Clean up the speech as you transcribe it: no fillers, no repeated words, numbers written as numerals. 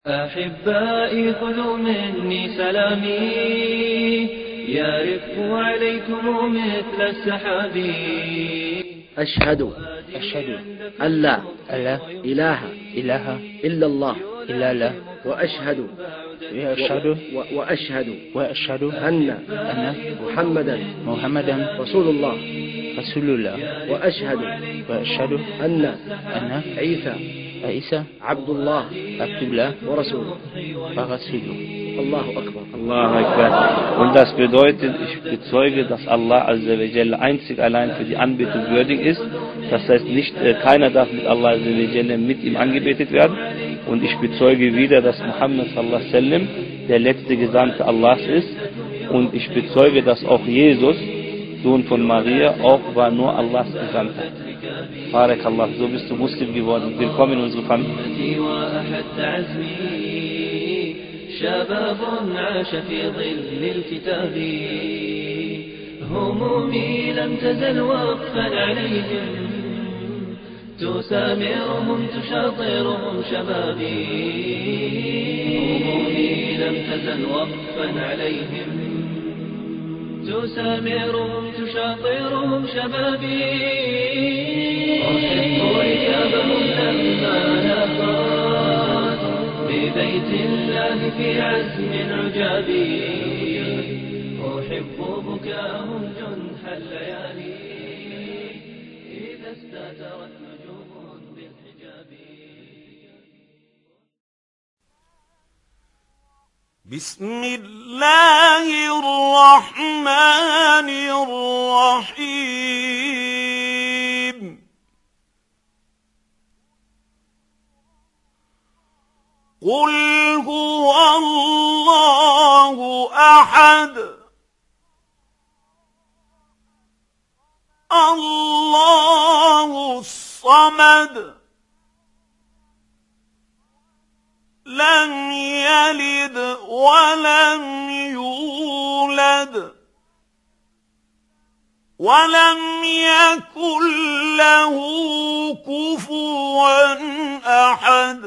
أحبائي خذوا مني سلامي، يرف عليكم مثل السحاب. أشهد أن لا إله إلا الله وأشهد أن محمدا رسول الله وأشهد أن عيسى عبد الله ورسوله. Allahu Akbar. Allahu Akbar. Und das bedeutet, ich bezeuge, dass Allah Azza wa Jalla einzig allein für die Anbetung würdig ist. Das heißt, keiner darf mit Allah Azza wa Jalla mit ihm angebetet werden. Und ich bezeuge wieder, dass Muhammad sallallahu alaihi wasallam der letzte Gesandte Allahs ist. Und ich bezeuge, dass auch Jesus, Sohn von Maria, auch war nur Allahs Gesandter. Barakallah, so bist du Muslim geworden. Willkommen in unserer Familie. شباب عاش في ظل الكتاب، همومي لم تزل وقفا عليهم، تسامرهم تشاطرهم شبابي. همومي لم تزل وقفا عليهم، تسامرهم تشاطرهم شبابي. أحب ركابهم لما نافات ببيت الله في عزم عجابي. أحب بكاهم جنح الليالي إذا استترت نجوم بالحجاب. بسم الله الرحمن الرحيم. قل هو الله أحد الله الصمد لم يلد ولم يولد ولم يكن له كفوا أحد.